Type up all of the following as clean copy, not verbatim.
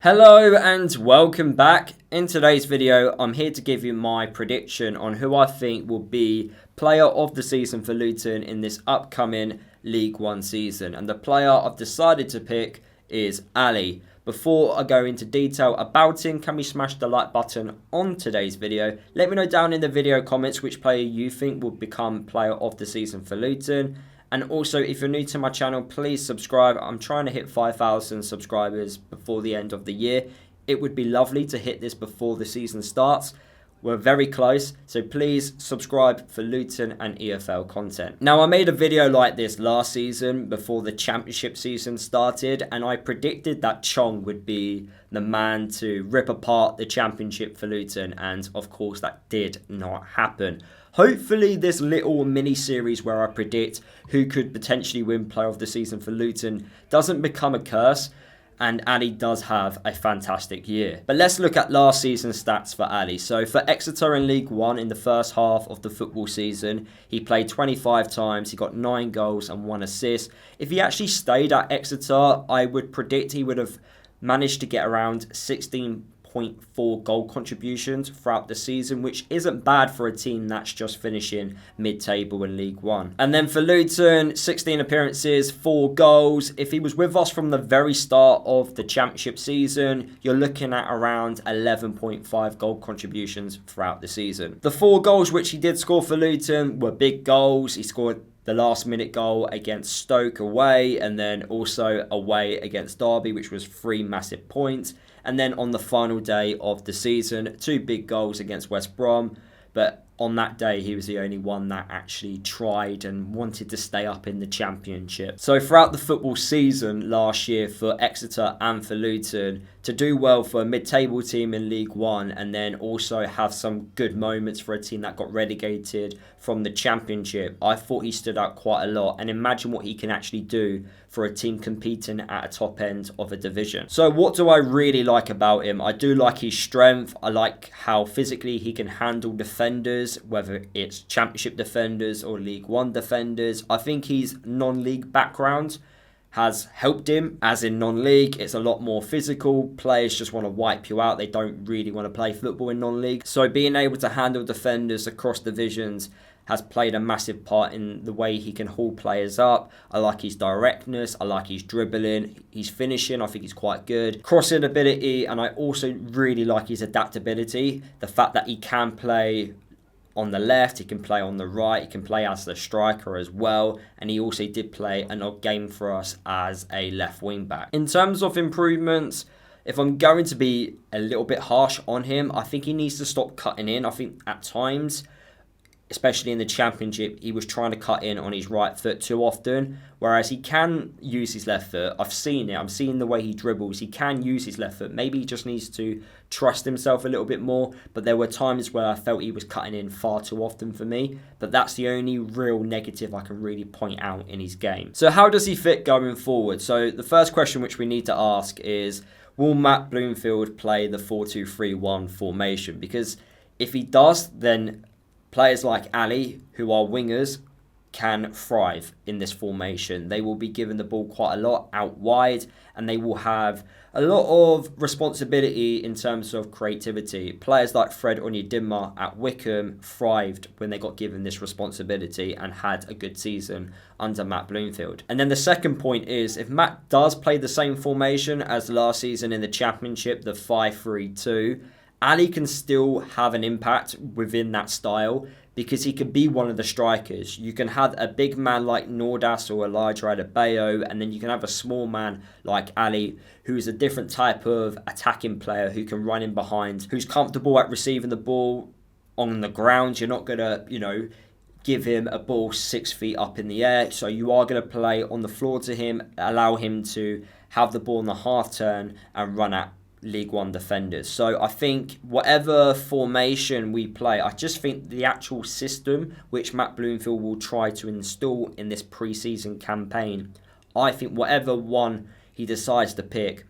Hello and welcome back. In today's video, I'm here to give you my prediction on who I think will be player of the season for Luton in this upcoming League One season. And the player I've decided to pick is Ali. Before I go into detail about him, can we smash the like button on today's video? Let me know down in the video comments which player you think will become player of the season for Luton. And also, if you're new to my channel, please subscribe. I'm trying to hit 5,000 subscribers before the end of the year. It would be lovely to hit this before the season starts. We're very close, so please subscribe for Luton and EFL content. Now, I made a video like this last season before the championship season started, and I predicted that Chong would be the man to rip apart the championship for Luton, and of course that did not happen. Hopefully this little mini-series where I predict who could potentially win player of the season for Luton doesn't become a curse, and Ali does have a fantastic year. But let's look at last season's stats for Ali. So for Exeter in League One in the first half of the football season, he played 25 times, he got 9 goals and 1 assist. If he actually stayed at Exeter, I would predict he would have managed to get around 16.4 goal contributions throughout the season, which isn't bad for a team that's just finishing mid-table in League One. And then for Luton, 16 appearances, 4 goals. If he was with us from the very start of the championship season, you're looking at around 11.5 goal contributions throughout the season. The 4 goals which he did score for Luton were big goals. He scored the last minute goal against Stoke away, and then also away against Derby, which was 3 massive points. And then on the final day of the season, 2 big goals against West Brom. But on that day, he was the only one that actually tried and wanted to stay up in the championship. So throughout the football season last year for Exeter and for Luton, to do well for a mid-table team in League One and then also have some good moments for a team that got relegated from the championship, I thought he stood out quite a lot. And imagine what he can actually do for a team competing at a top end of a division. So what do I really like about him? I do like his strength. I like how physically he can handle defenders, whether it's championship defenders or League One defenders. I think his non-league background has helped him, as in non-league, it's a lot more physical. Players just want to wipe you out. They don't really want to play football in non-league. So being able to handle defenders across divisions has played a massive part in the way he can haul players up. I like his directness, I like his dribbling, his finishing, I think he's quite good. Crossing ability, and I also really like his adaptability. The fact that he can play on the left, he can play on the right, he can play as the striker as well, and he also did play an odd game for us as a left wing back. In terms of improvements, if I'm going to be a little bit harsh on him, I think he needs to stop cutting in. I think at times, especially in the championship, he was trying to cut in on his right foot too often, whereas he can use his left foot. I've seen it. I'm seeing the way he dribbles. He can use his left foot. Maybe he just needs to trust himself a little bit more, but there were times where I felt he was cutting in far too often for me, but that's the only real negative I can really point out in his game. So how does he fit going forward? So the first question which we need to ask is, will Matt Bloomfield play the 4-2-3-1 formation? Because if he does, then players like Ali, who are wingers, can thrive in this formation. They will be given the ball quite a lot out wide, and they will have a lot of responsibility in terms of creativity. Players like Fred Onyedinma at Wycombe thrived when they got given this responsibility and had a good season under Matt Bloomfield. And then the second point is, if Matt does play the same formation as last season in the Championship, the 5-3-2, Ali can still have an impact within that style because he can be one of the strikers. You can have a big man like Nordas or Elijah Adebayo, and then you can have a small man like Ali, who is a different type of attacking player who can run in behind, who's comfortable at receiving the ball on the ground. You're not going to, give him a ball 6 feet up in the air. So you are going to play on the floor to him, allow him to have the ball in the half turn and run at League One defenders. So I think whatever formation we play, I just think the actual system which Matt Bloomfield will try to install in this pre-season campaign, I think whatever one he decides to pick,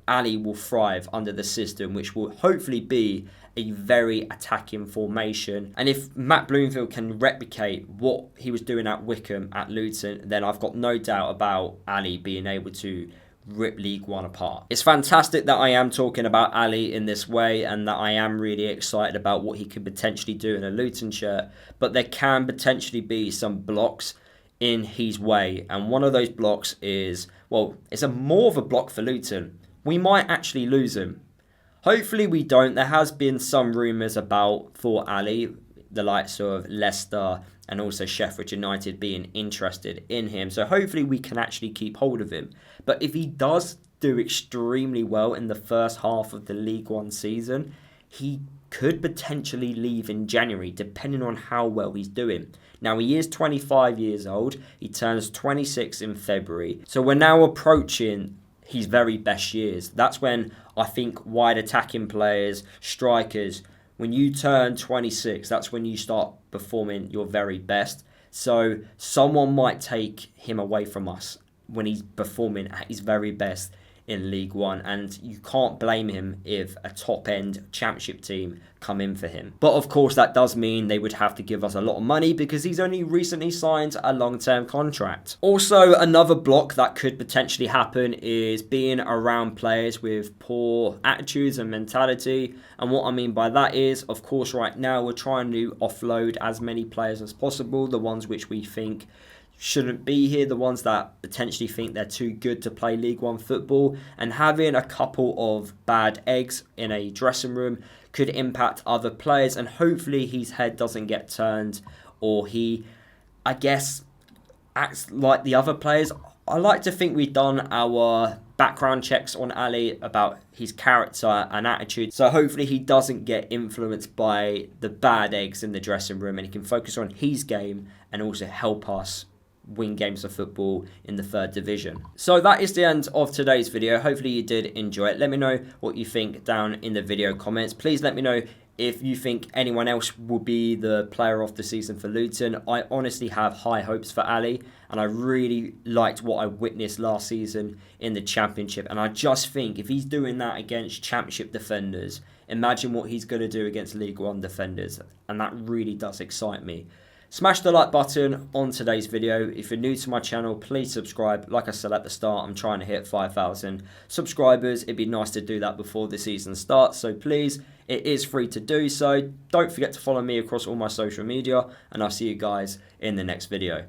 Ali will thrive under the system, which will hopefully be a very attacking formation. And if Matt Bloomfield can replicate what he was doing at Wycombe at Luton, then I've got no doubt about Ali being able to rip League One apart. It's fantastic that I am talking about Ali in this way and that I am really excited about what he could potentially do in a Luton shirt, but there can potentially be some blocks in his way, and one of those blocks is, well, it's more of a block for Luton. We might actually lose him. Hopefully we don't. There has been some rumours about, for Ali, the likes of Leicester and also Sheffield United being interested in him. So hopefully we can actually keep hold of him. But if he does do extremely well in the first half of the League One season, he could potentially leave in January, depending on how well he's doing. Now, he is 25 years old. He turns 26 in February. So we're now approaching his very best years. That's when I think wide attacking players, strikers, when you turn 26, that's when you start performing your very best. So someone might take him away from us when he's performing at his very best in League One, and you can't blame him if a top-end championship team come in for him. But of course that does mean they would have to give us a lot of money because he's only recently signed a long-term contract. Also, another block that could potentially happen is being around players with poor attitudes and mentality. And what I mean by that is, of course, right now we're trying to offload as many players as possible, the ones which we think shouldn't be here, the ones that potentially think they're too good to play League One football, and having a couple of bad eggs in a dressing room could impact other players, and hopefully his head doesn't get turned, or he, I guess, acts like the other players. I like to think we've done our background checks on Ali about his character and attitude, so hopefully he doesn't get influenced by the bad eggs in the dressing room and he can focus on his game and also help us win games of football in the third division. So that is the end of today's video. Hopefully you did enjoy it. Let me know what you think down in the video comments. Please let me know if you think anyone else will be the player of the season for Luton. I honestly have high hopes for Ali, and I really liked what I witnessed last season in the Championship, and I just think if he's doing that against Championship defenders, imagine what he's going to do against League One defenders, and that really does excite me. Smash the like button on today's video. If you're new to my channel, please subscribe. Like I said at the start, I'm trying to hit 5,000 subscribers. It'd be nice to do that before the season starts. So please, it is free to do so. Don't forget to follow me across all my social media, and I'll see you guys in the next video.